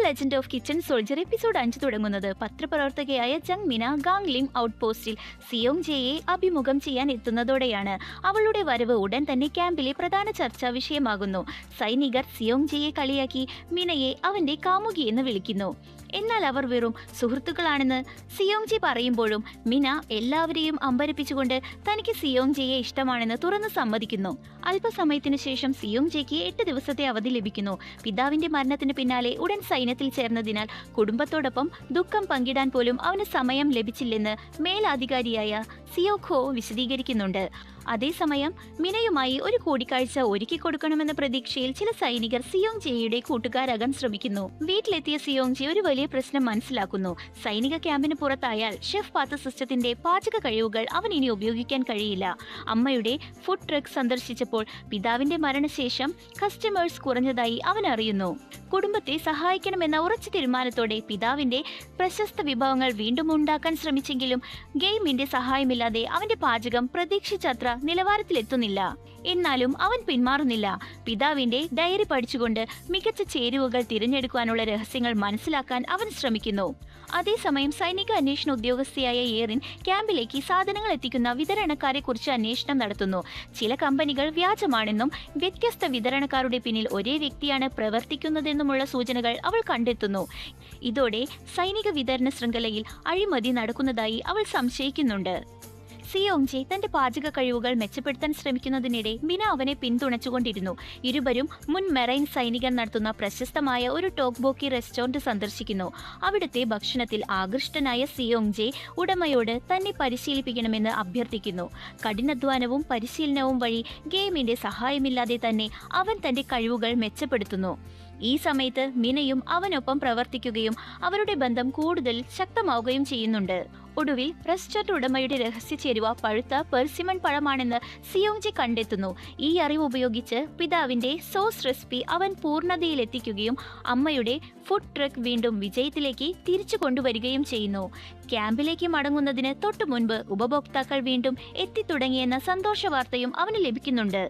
Legend of kitchen soldier episode 5 തുടങ്ങുന്നത് പത്രപ്രവർത്തകയായ ജങ് മിന ഗാംഗ്ലിം out പോസ്റ്റിൽ സിയോങ് ജെയെ അഭിമുഖം ചെയ്യാൻ എത്തുന്നതോടെയാണ്. അവളുടെ വരവ് ഉടൻ തന്നെ ക്യാമ്പിലെ പ്രധാന ചർച്ചാ വിഷയമാകുന്നു. സൈനികർ സിയോങ് ജെയെ കളിയാക്കി മിനയെ അവന്റെ കാമുകി എന്ന് വിളിക്കുന്നു. എന്നാൽ അവർ വെറും സുഹൃത്തുക്കളാണെന്ന് സിയോങ് ജെ പറയുമ്പോഴും മിന എല്ലാവരെയും അമ്പരപ്പിച്ചുകൊണ്ട് തനിക്ക് സിയോങ് ജെയെ ഇഷ്ടമാണെന്ന് തുറന്നു സമ്മതിക്കുന്നു. അല്പസമയത്തിനു ശേഷം സിയോങ് ജെക്ക് 8 ദിവസത്തെ അവധി ലഭിക്കുന്നു. പിതാവിന്റെ മരണത്തിന് പിന്നാലെ ഉടൻ സൈന്യത്തിൽ ചേർന്നതിനാൽ കുടുംബത്തോടൊപ്പം ദുഃഖം പങ്കിടാൻ പോലും അവന് സമയം ലഭിച്ചില്ലെന്ന് മേലധികാരിയായ സിയോഖോ വിശദീകരിക്കുന്നുണ്ട്. അതേസമയം മിനയുമായി ഒരു കൂടിക്കാഴ്ച ഒരുക്കി കൊടുക്കണമെന്ന പ്രതീക്ഷയിൽ ചില സൈനികർ സിയോങ് ജെയുടെ കൂട്ടുകാരാകാൻ ശ്രമിക്കുന്നു. വീട്ടിലെത്തിയ സിയോങ് ജെ ഒരു വലിയ പ്രശ്നം മനസ്സിലാക്കുന്നു. സൈനിക ക്യാമ്പിന് പുറത്തായാൽ ഷെഫ് പാത്ത് സിസ്റ്റത്തിന്റെ പാചക കഴിവുകൾ അവൻ ഇനി ഉപയോഗിക്കാൻ കഴിയില്ല. അമ്മയുടെ ഫുഡ് ട്രക്ക് സന്ദർശിച്ചപ്പോൾ പിതാവിന്റെ മരണശേഷം കസ്റ്റമേഴ്സ് കുറഞ്ഞതായി അവൻ അറിയുന്നു. കുടുംബത്തെ സഹായിക്കണമെന്ന ഉറച്ച തീരുമാനത്തോടെ പിതാവിന്റെ പ്രശസ്ത വിഭവങ്ങൾ വീണ്ടും ഉണ്ടാക്കാൻ ശ്രമിച്ചെങ്കിലും ഗെയിമിന്റെ സഹായമില്ലാതെ അവന്റെ പാചകം പ്രതീക്ഷിച്ചത്ര നിലവാരത്തിലെത്തുന്നില്ല. എന്നാലും അവൻ പിന്മാറുന്നില്ല. പിതാവിന്റെ ഡയറി പഠിച്ചുകൊണ്ട് മികച്ച ചേരുവകൾ തിരഞ്ഞെടുക്കാനുള്ള രഹസ്യങ്ങൾ മനസ്സിലാക്കാൻ അവൻ ശ്രമിക്കുന്നു. അതേസമയം സൈനിക അന്വേഷണ ഉദ്യോഗസ്ഥയായ ഏറിൻ ക്യാമ്പിലേക്ക് സാധനങ്ങൾ എത്തിക്കുന്ന വിതരണക്കാരെ കുറിച്ച് അന്വേഷണം നടത്തുന്നു. ചില കമ്പനികൾ വ്യാജമാണെന്നും വ്യത്യസ്ത വിതരണക്കാരുടെ പിന്നിൽ ഒരേ വ്യക്തിയാണ് പ്രവർത്തിക്കുന്നതെന്നുമുള്ള സൂചനകൾ അവൾ കണ്ടെത്തുന്നു. ഇതോടെ സൈനിക വിതരണ ശൃംഖലയിൽ അഴിമതി നടക്കുന്നതായി അവൾ സംശയിക്കുന്നുണ്ട്. സിയോങ് ജെ തന്റെ പാചക കഴിവുകൾ മെച്ചപ്പെടുത്താൻ ശ്രമിക്കുന്നതിനിടെ മിന അവനെ പിന്തുണച്ചുകൊണ്ടിരുന്നു. ഇരുവരും മുൻ മെറൈൻ സൈനികർ നടത്തുന്ന പ്രശസ്തമായ ഒരു ടോക്ബോക്കി റെസ്റ്റോറന്റ് സന്ദർശിക്കുന്നു. അവിടുത്തെ ഭക്ഷണത്തിൽ ആകൃഷ്ടനായ സിയോങ് ജെ ഉടമയോട് തന്നെ പരിശീലിപ്പിക്കണമെന്ന് അഭ്യർത്ഥിക്കുന്നു. കഠിനാധ്വാനവും പരിശീലനവും വഴി ഗെയിമിന്റെ സഹായമില്ലാതെ തന്നെ അവൻ തന്റെ കഴിവുകൾ മെച്ചപ്പെടുത്തുന്നു. ഈ സമയത്ത് മിനയും അവനൊപ്പം പ്രവർത്തിക്കുകയും അവരുടെ ബന്ധം കൂടുതൽ ശക്തമാവുകയും ചെയ്യുന്നുണ്ട്. ഒടുവിൽ റെസ്റ്റോറന്റ് ഉടമയുടെ രഹസ്യ ചേരുവ പഴുത്ത പെർസിമൺ പഴമാണെന്ന് സിയോങ് ജെ കണ്ടെത്തുന്നു. ഈ അറിവ് ഉപയോഗിച്ച് പിതാവിന്റെ സോസ് റെസിപ്പി അവൻ പൂർണ്ണതയിലെത്തിക്കുകയും അമ്മയുടെ ഫുഡ് ട്രക്ക് വീണ്ടും വിജയത്തിലേക്ക് തിരിച്ചു കൊണ്ടുവരികയും ചെയ്യുന്നു. ക്യാമ്പിലേക്ക് മടങ്ങുന്നതിന് തൊട്ടു മുൻപ് ഉപഭോക്താക്കൾ വീണ്ടും എത്തിത്തുടങ്ങിയെന്ന സന്തോഷ വാർത്തയും അവന് ലഭിക്കുന്നുണ്ട്.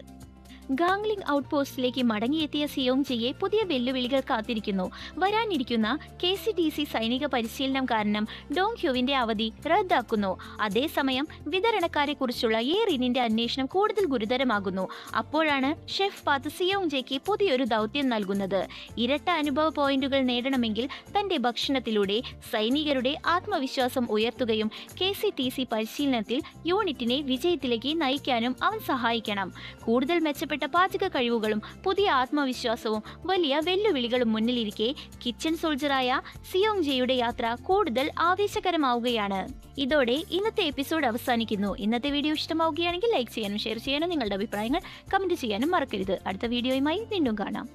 ഗാംഗ്ലിംഗ് ഔട്ട് പോസ്റ്റിലേക്ക് മടങ്ങിയെത്തിയ സിയോങ് ജെയെ പുതിയ വെല്ലുവിളികൾ കാത്തിരിക്കുന്നു. വരാനിരിക്കുന്ന KCTC സൈനിക പരിശീലനം കാരണം ഡോങ് ഹ്യുവിന്റെ അവധി റദ്ദാക്കുന്നു. അതേസമയം വിതരണക്കാരെ കുറിച്ചുള്ള ഏറിനിന്റെ അന്വേഷണം കൂടുതൽ ഗുരുതരമാകുന്നു. അപ്പോഴാണ് ഷെഫ് പാത്ത് സിയോങ് ജെക്ക് പുതിയൊരു ദൗത്യം നൽകുന്നത്. ഇരട്ട അനുഭവ പോയിന്റുകൾ നേടണമെങ്കിൽ തന്റെ ഭക്ഷണത്തിലൂടെ സൈനികരുടെ ആത്മവിശ്വാസം ഉയർത്തുകയും KCTC പരിശീലനത്തിൽ യൂണിറ്റിനെ വിജയത്തിലേക്ക് നയിക്കാനും അവൻ സഹായിക്കണം. കൂടുതൽ മെച്ചപ്പെട്ട പാചക കഴിവുകളും പുതിയ ആത്മവിശ്വാസവും വലിയ വെല്ലുവിളികളും മുന്നിലിരിക്കെ കിച്ചൺ സോൾജറായ സിയോങ് ജെയുടെ യാത്ര കൂടുതൽ ആവേശകരമാവുകയാണ്. ഇതോടെ ഇന്നത്തെ എപ്പിസോഡ് അവസാനിക്കുന്നു. ഇന്നത്തെ വീഡിയോ ഇഷ്ടമാവുകയാണെങ്കിൽ ലൈക്ക് ചെയ്യാനും ഷെയർ ചെയ്യാനും നിങ്ങളുടെ അഭിപ്രായങ്ങൾ കമന്റ് ചെയ്യാനും മറക്കരുത്. അടുത്ത വീഡിയോയുമായി വീണ്ടും കാണാം.